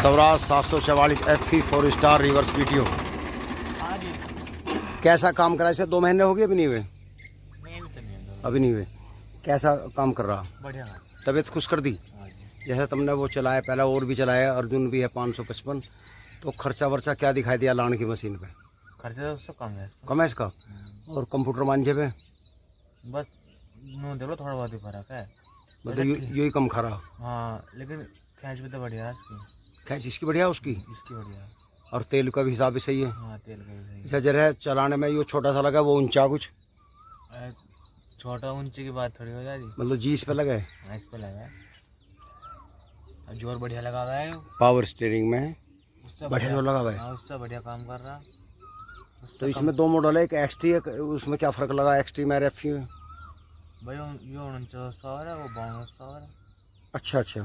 Swaraj 744 FE 4 star reverse PTO। हाँ जी। कैसा काम करा इसे? 2 महीने हो गए? अभी नहीं हुए? नहीं, अभी तो नहीं है। अभी नहीं हुए। कैसा काम कर रहा? बढ़िया है। तबीयत खुश कर दी? हाँ जी। जैसे तुमने वो चलाया पहला, और भी चलाया, अर्जुन भी है 555, तो खर्चा वर्चा क्या दिखाई दिया लाने की मशीन पे? खर्चा तो उससे कम है इसका। कम है इसका? और कंप्यूटर मांझे पे बस नो देखो थोड़ा बहुत ही फर्क है। मतलब यही कम खा रहा? हाँ, लेकिन खैंच भी तो बढ़िया है इसकी। खैच इसकी बढ़िया है उसकी? इसकी बढ़िया है। और तेल का भी हिसाब भी सही है? हाँ, तेल का भी सही अच्छा, जरा चलाने में ये छोटा सा लगा, वो ऊंचा कुछ है। छोटा ऊंचे की बात थोड़ी हो जाएगी। मतलब जी इस पे लगा है? हाँ, इस पे लगा है। और जोर बढ़िया लगा हुआ है। पावर स्टीयरिंग में है, उससे बढ़िया जोर लगा हुआ है। हाँ, उससे बढ़िया काम कर रहा। तो इसमें 2 मॉडल है, एक XT है, उसमें क्या फ़र्क लगा XT में और FE में? भाई ये 49 पावर है, वो 52 पावर है। अच्छा अच्छा,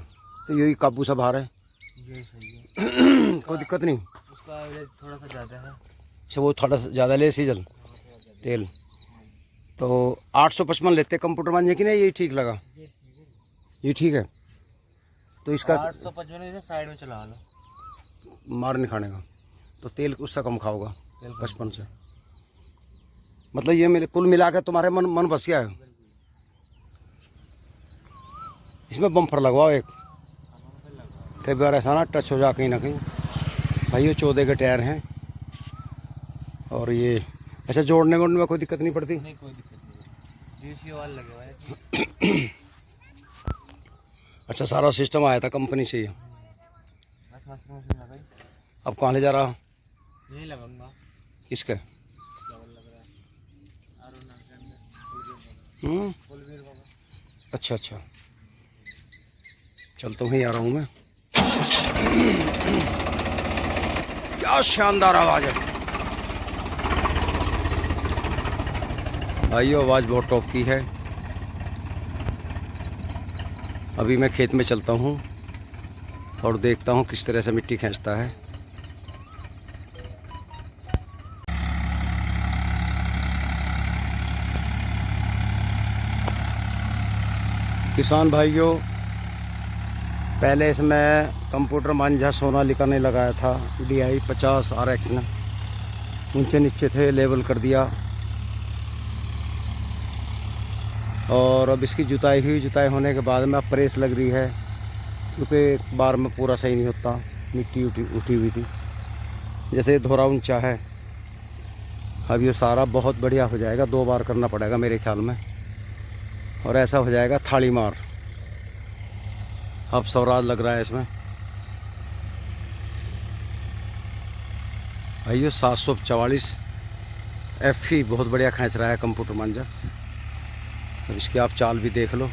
तो यही काबू सा बाहर है। ये सही है। कोई दिक्कत नहीं? उसका एवरेज थोड़ा सा ज़्यादा है। अच्छा, वो थोड़ा सा ज़्यादा ले सीजन तेल। तो 855 लेते कंप्यूटर मांझे की नहीं, यही ठीक लगा? ये ठीक है। तो इसका 855 इसे साइड में चला लो। मार नहीं खाने का, तो तेल उससे कम खाओगा तेल 55 से। मतलब ये मेरे कुल मिला के तुम्हारे मन बस गया है। इसमें बम्पर लगवाओ एक, कई बार ऐसा ना टच हो जा कहीं ना कहीं। भाई ये 14 के टायर हैं, और ये अच्छा जोड़ने में कोई दिक्कत नहीं पड़ती? नहीं, कोई दिक्कत नहीं। जीसी वाल लगे हुआ है। अच्छा, सारा सिस्टम आया था कंपनी से ही? बस मशीन लगाई। अब कहाँ ले जा रहा? यही लगाऊंगा। इसके डबल लग रहा है। अरुणा के अंदर फुलवीर बाबा। अच्छा अच्छा, चल तो वहीं आ रहा हूँ मैं। क्या शानदार आवाज़ है भाइयों, आवाज़ बहुत टॉप की है। अभी मैं खेत में चलता हूँ और देखता हूँ किस तरह से मिट्टी खींचता है। किसान भाइयों, पहले इसमें कंप्यूटर मांझा सोनालिका ने लगाया था, DI 50 RX ने, ऊंचे नीचे थे, लेवल कर दिया। और अब इसकी जुताई हुई, जुताई होने के बाद में अब प्रेस लग रही है, क्योंकि एक बार में पूरा सही नहीं होता, मिट्टी उठी हुई थी। जैसे धोरा ऊंचा है, अब ये सारा बहुत बढ़िया हो जाएगा। 2 बार करना पड़ेगा मेरे ख्याल में, और ऐसा हो जाएगा थाली मार। अब स्वराज लग रहा है इसमें भाइयों। 744 FE बहुत बढ़िया खींच रहा है कंप्यूटर मांझा। अब इसकी आप चाल भी देख लो।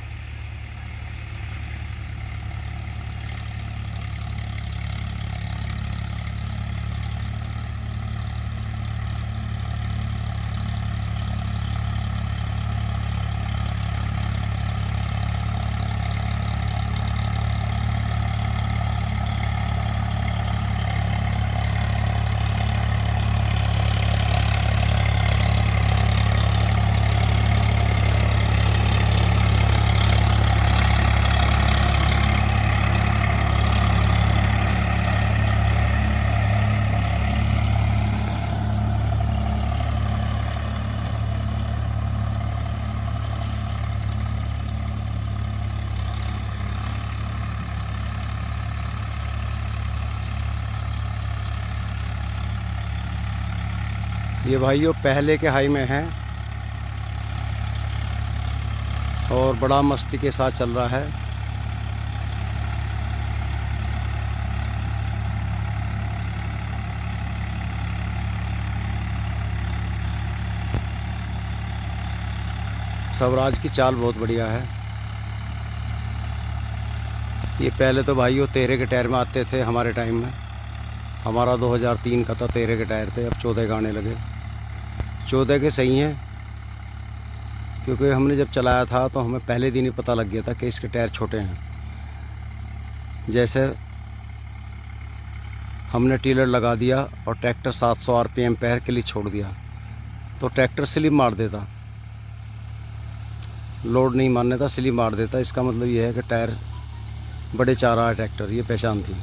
ये भाइयों पहले के हाई में है और बड़ा मस्ती के साथ चल रहा है। स्वराज की चाल बहुत बढ़िया है। ये पहले तो भाइयों 13 के टायर में आते थे हमारे टाइम में। हमारा 2003 का था, 13 के टायर थे, अब 14 के आने लगे। 14 के सही हैं, क्योंकि हमने जब चलाया था तो हमें पहले दिन ही पता लग गया था कि इसके टायर छोटे हैं। जैसे हमने टीलर लगा दिया और ट्रैक्टर 700 RPM पैर के लिए छोड़ दिया, तो ट्रैक्टर स्लिप मार देता, लोड नहीं मारने था, स्लिप मार देता। इसका मतलब ये है कि टायर बड़े चाह रहा है ट्रैक्टर, ये पहचान थी।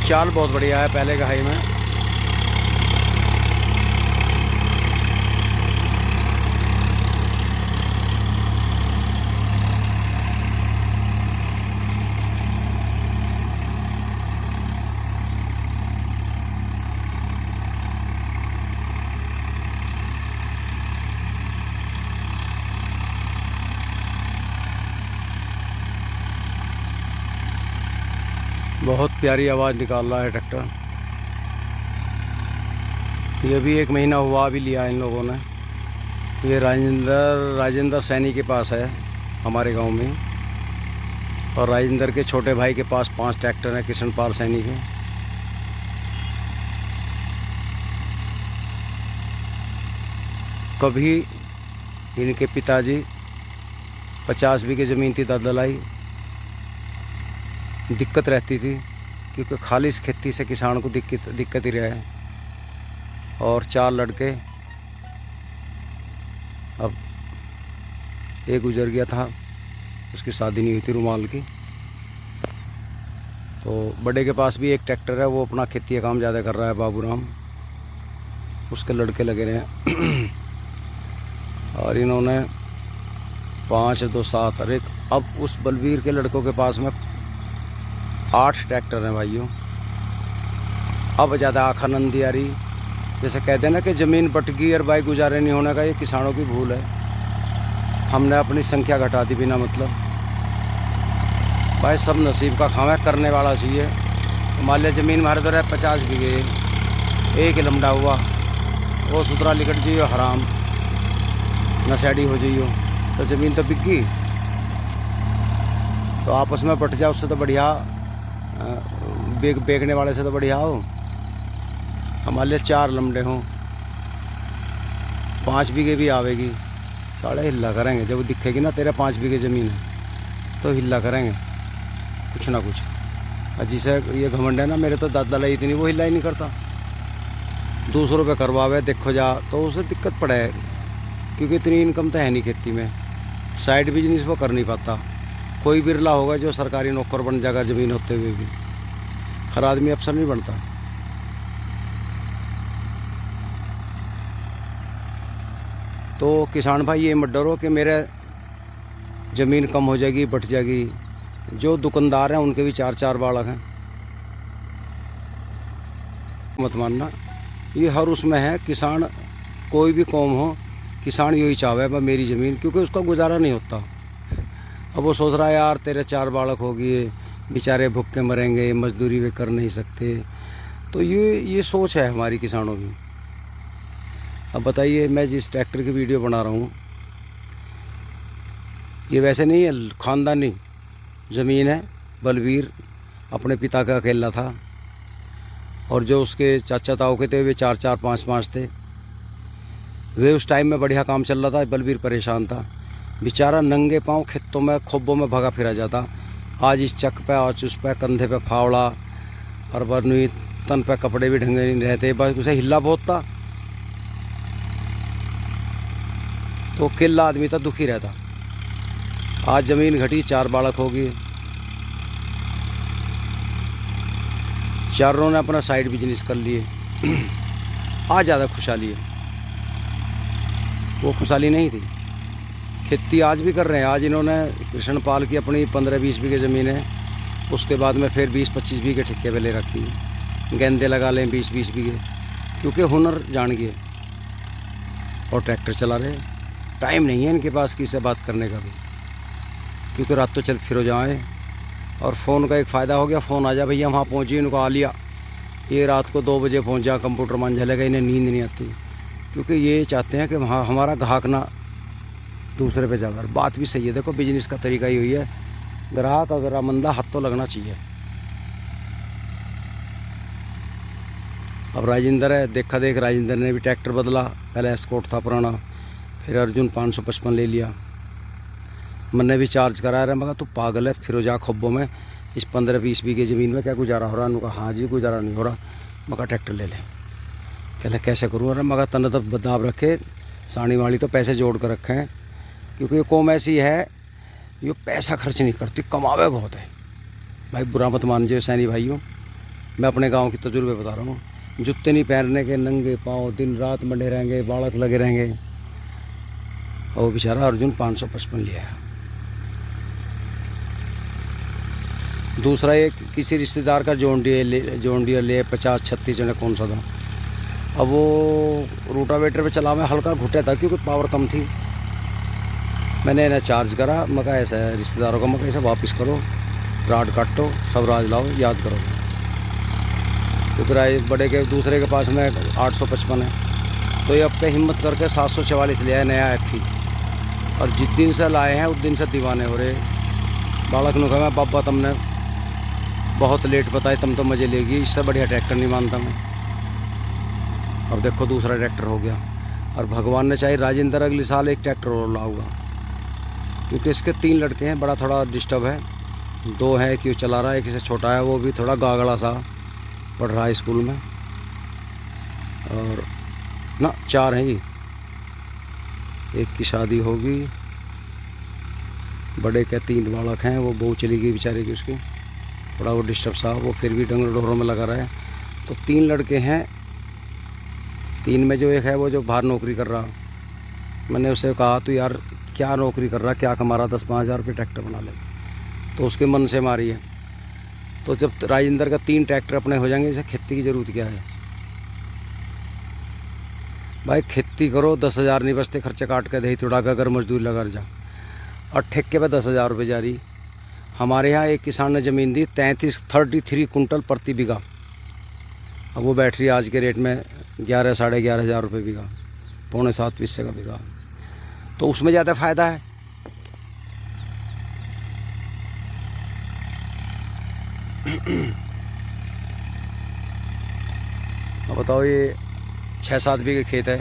चाल बहुत बढ़िया है पहले गहाई में। बहुत प्यारी आवाज़ निकाल रहा है ट्रैक्टर। ये भी 1 महीना हुआ अभी लिया इन लोगों ने। ये राजेंद्र सैनी के पास है हमारे गांव में, और राजेंद्र के छोटे भाई के पास 5 ट्रैक्टर हैं किशनपाल सैनी के। कभी इनके पिताजी 50 बीघे ज़मीन थी दलदलाई, दिक्कत रहती थी क्योंकि खालिश खेती से किसान को दिक्कत ही रहे। और 4 लड़के, अब एक गुजर गया था, उसकी शादी नहीं हुई थी रुमाल की। तो बड़े के पास भी एक ट्रैक्टर है, वो अपना खेती का काम ज़्यादा कर रहा है, बाबूराम, उसके लड़के लगे रहे हैं। और इन्होंने 5 2 7 और एक, अब उस बलवीर के लड़कों के पास में 8 ट्रैक्टर हैं भाइयों। अब ज़्यादा आखानंदी आ रही, जैसे कहते हैं ना कि ज़मीन बट गई और भाई गुजारे नहीं होने का, ये किसानों की भूल है। हमने अपनी संख्या घटा दी बिना मतलब। भाई सब नसीब का खाम है, करने वाला चाहिए। मान लिया ज़मीन मारे तो रहे 50 बीघे, एक लमड़ा हुआ, वो सुतरा लिकट जाइयो हराम नशेड़ी हो जाइयो, तो ज़मीन तो बिक गई। तो आपस में बट जाओ, उससे तो बढ़िया बेचने वाले से तो बढ़िया हो। हमारे लिए 4 लमड़े हों, 5 बीघे भी आवेगी, साढ़े हिल्ला करेंगे। जब दिखेगी ना तेरा 5 बीघे ज़मीन है तो हिल्ला करेंगे कुछ ना कुछ। और जिसे ये घमंड है ना, मेरे तो दादा लाई इतनी, वो हिल्ला ही नहीं करता। दूसरों पे करवावे देखो जा तो उसे दिक्कत पड़े, क्योंकि इतनी इनकम तो है नहीं खेती में। साइड बिजनेस वो कर नहीं पाता। कोई बिरला होगा जो सरकारी नौकर बन जाएगा ज़मीन होते हुए भी, हर आदमी अफसर नहीं बनता। तो किसान भाई ये मत डरो कि मेरे ज़मीन कम हो जाएगी, बट जाएगी। जो दुकानदार हैं उनके भी 4 बालक हैं, मत मानना। ये हर उसमें है, किसान कोई भी कौम हो, किसान यही चाहे वह मेरी ज़मीन, क्योंकि उसका गुजारा नहीं होता। अब वो सोच रहा है यार तेरे 4 बालक हो गए, बेचारे भूखे मरेंगे, मजदूरी वे कर नहीं सकते। तो ये सोच है हमारी किसानों की। अब बताइए, मैं जिस ट्रैक्टर की वीडियो बना रहा हूँ, ये वैसे नहीं है, ख़ानदानी ज़मीन है। बलवीर अपने पिता का अकेला था, और जो उसके चाचा ताऊ के थे वे 4 5 थे। वे उस टाइम में बढ़िया काम चल रहा था, बलवीर परेशान था बेचारा, नंगे पाँव खेतों में खोबों में भगा फिरा जाता। आज इस चक पे, आज उस पे, कंधे पे फावड़ा, और बरनुई तन पे कपड़े भी ढंगे नहीं रहते, बस उसे हिल्ला बहुत था। तो किला आदमी था, दुखी रहता। आज ज़मीन घटी, 4 बालक होगी, चारों ने अपना साइड बिजनेस कर लिए। आज ज़्यादा खुशहाली है, वो खुशहाली नहीं थी। खेती आज भी कर रहे हैं। आज इन्होंने कृष्णपाल की अपनी 15-20 बीघे ज़मीन है, उसके बाद में फिर 20-25 बीघे ठेके पे ले रखी है। गेंदे लगा लें 20-20 बीघे, क्योंकि हुनर जान गए और ट्रैक्टर चला रहे। टाइम नहीं है इनके पास किसी से बात करने का भी, क्योंकि रात तो चल फिर हो जाए। और फ़ोन का एक फ़ायदा हो गया, फ़ोन आ जा भैया वहाँ पहुँचिए, इनको आ लिया। ये रात को 2 बजे पहुँच जा, कंप्यूटर मान झलेगा, इन्हें नींद नहीं आती, क्योंकि ये चाहते हैं कि वहाँ हमारा ग्राहक ना दूसरे पे जाकर। बात भी सही है, देखो बिजनेस का तरीका ही हुई है, ग्राहक अगर मंदा हाथ तो लगना चाहिए। अब राजेंद्र है, देखा देख राजेंद्र ने भी ट्रैक्टर बदला, पहले एस्कॉर्ट था पुराना, फिर अर्जुन 555 ले लिया। मैंने भी चार्ज करा रहा, मगर तू पागल है, फिर जा खब्बों में इस 15-20 बीघे ज़मीन में क्या गुजारा हो रहा है? उन्होंने कहा हाँ जी गुजारा नहीं हो रहा, मगर ट्रैक्टर ले ले। कहले कैसे करूँ? अरे मगर तने तो बदाब रखे, साड़ी वाड़ी तो पैसे जोड़ कर रखे हैं, क्योंकि ये कौम ऐसी है, ये पैसा खर्च नहीं करती, कमावे बहुत है। भाई बुरा मत मान जाओ सैनी भाइयों, मैं अपने गांव की तजुर्बे बता रहा हूँ। जूते नहीं पहनने के, नंगे पाँव दिन रात मंडे रहेंगे, बालक लगे रहेंगे। और वो बेचारा अर्जुन 555 लिया है। दूसरा एक किसी रिश्तेदार का जॉन डियर ले 50-36 जने कौन सा था। अब वो रूटावेटर पे चला, मैं हल्का घुटा था क्योंकि पावर कम थी। मैंने इन्हें चार्ज करा, मैं कहा ऐसा है रिश्तेदारों का, मैं कहा ऐसा वापस करो, राड काटो, सब राज लाओ, याद करो। क्योंकि राय बड़े के दूसरे के पास में 855 है, तो ये अब पे हिम्मत करके 744 लिया है नया FE। और जिस दिन से लाए हैं उस दिन से दीवाने हो रहे। बालक ने कहा बाबा तुमने बहुत लेट बताए, तुम तो मज़े लेगी, इससे बढ़िया ट्रैक्टर नहीं मानता मैं। अब देखो दूसरा ट्रैक्टर हो गया। और भगवान ने चाहे राजेंद्र अगले साल एक ट्रैक्टर और लाऊंगा, क्योंकि इसके 3 लड़के हैं, बड़ा थोड़ा डिस्टर्ब है। 2 हैं, एक चला रहा है, एक से छोटा है, वो भी थोड़ा गागड़ा सा पढ़ रहा है स्कूल में। और ना 4 हैं जी, एक की शादी होगी, बड़े के 3 बालक हैं, वो बहू चली गई बेचारे की उसकी, थोड़ा वो डिस्टर्ब सा, वो फिर भी डंगर ढोरों में लगा रहा है। तो 3 लड़के हैं, 3 में जो एक है वो जो बाहर नौकरी कर रहा। मैंने उससे कहा तो यार क्या नौकरी कर रहा, क्या कमा रहा, 10-5 हज़ार रुपये ट्रैक्टर बना ले, तो उसके मन से मारी है। तो जब राजेंद्र का 3 ट्रैक्टर अपने हो जाएंगे, इसे खेती की ज़रूरत क्या है भाई। खेती करो, 10,000 नहीं बचते, खर्चे काट के दही तुड़ा के अगर मजदूरी लगा जा, और ठेके पे 10,000 रुपये जारी। हमारे यहाँ एक किसान ने ज़मीन दी 33 कुंटल प्रति बीघा। अब वो बैटरी आज के रेट में 11-11.5 हज़ार रुपये बीघा, 6.25 पैसे का बीघा, तो उसमें ज़्यादा फ़ायदा है। अब बताओ, ये 6-7 बीघे खेत है।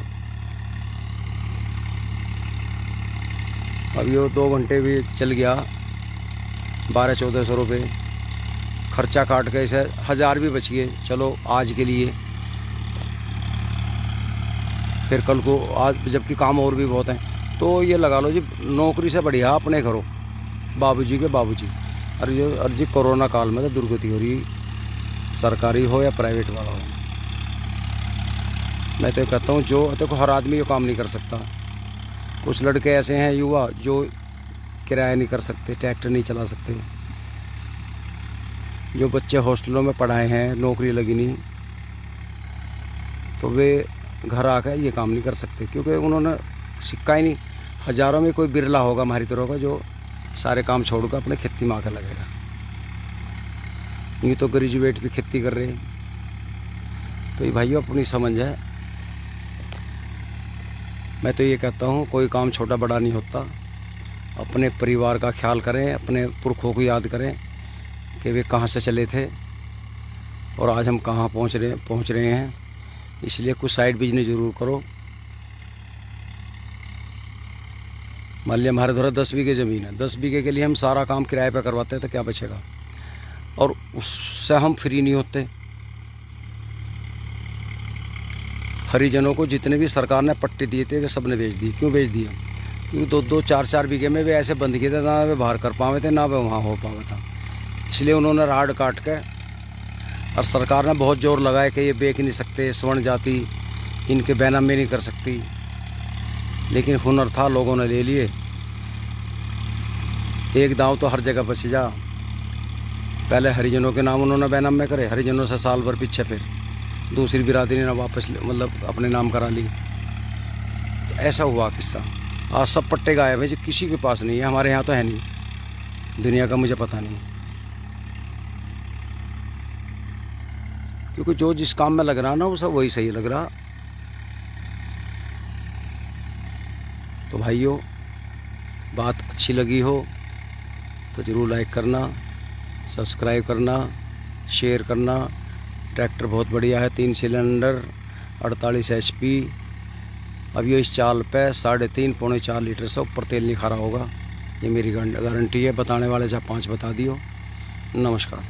अब ये 2 घंटे भी चल गया, 1200-1400 रुपये खर्चा काट के, इसे 1000 भी बच गए, चलो आज के लिए। फिर कल को, आज जबकि काम और भी बहुत हैं, तो ये लगा लो जी, नौकरी से बढ़िया अपने करो, बाबूजी के बाबूजी। और जी कोरोना काल में तो दुर्गति हो रही, सरकारी हो या प्राइवेट वाला हो। मैं तो कहता हूँ, जो देखो हर आदमी ये काम नहीं कर सकता। कुछ लड़के ऐसे हैं युवा जो किराया नहीं कर सकते, ट्रैक्टर नहीं चला सकते, जो बच्चे हॉस्टलों में पढ़ाए हैं, नौकरी लगी नहीं, तो वे घर आकर ये काम नहीं कर सकते, क्योंकि उन्होंने सिक्का ही नहीं। हज़ारों में कोई बिरला होगा हमारी तरह का जो सारे काम छोड़कर अपने खेती में आकर लगेगा। ये तो ग्रेजुएट भी खेती कर रहे हैं। तो ये भाइयों अपनी समझ है। मैं तो ये कहता हूँ, कोई काम छोटा बड़ा नहीं होता। अपने परिवार का ख्याल करें, अपने पुरखों को याद करें कि वे कहाँ से चले थे और आज हम कहाँ पहुँच रहे हैं। इसलिए कुछ साइड बिजनेस ज़रूर करो। मान लिया हमारे द्वारा 10 बीघे ज़मीन है, 10 बीघे के लिए हम सारा काम किराए पर करवाते हैं, तो क्या बचेगा? और उससे हम फ्री नहीं होते। हरिजनों को जितने भी सरकार ने पट्टे दिए थे वे सब ने बेच दिए। क्यों बेच दिया? क्योंकि 2-2, 4-4 बीघे में वे ऐसे बंद किए थे, ना वे बाहर कर पावे थे, ना वे वहाँ हो पावे था। इसलिए उन्होंने राड काट के, और सरकार ने बहुत जोर लगाया कि ये बेच नहीं सकते, स्वर्ण जाति इनके बैनाम में नहीं कर सकती। लेकिन हुनर था, लोगों ने ले लिए। एक दांव तो हर जगह बच जा। पहले हरिजनों के नाम उन्होंने बैनाम में करे, हरिजनों से साल भर पीछे फिर दूसरी बिरादरी ने वापस मतलब अपने नाम करा ली। तो ऐसा हुआ किस्सा। आज सब पट्टे गायब है जी, किसी के पास नहीं है। हमारे यहाँ तो है नहीं, दुनिया का मुझे पता नहीं। क्योंकि जो जिस काम में लग रहा ना वो सब वही सही लग रहा। तो भाइयों, बात अच्छी लगी हो तो ज़रूर लाइक करना, सब्सक्राइब करना, शेयर करना। ट्रैक्टर बहुत बढ़िया है, 3 सिलेंडर 48 HP। अब ये इस चाल पे 3.5-4 लीटर से ऊपर तेल नहीं खा रहा होगा, ये मेरी गारंटी है। बताने वाले चाहे 5 बता दियो। नमस्कार।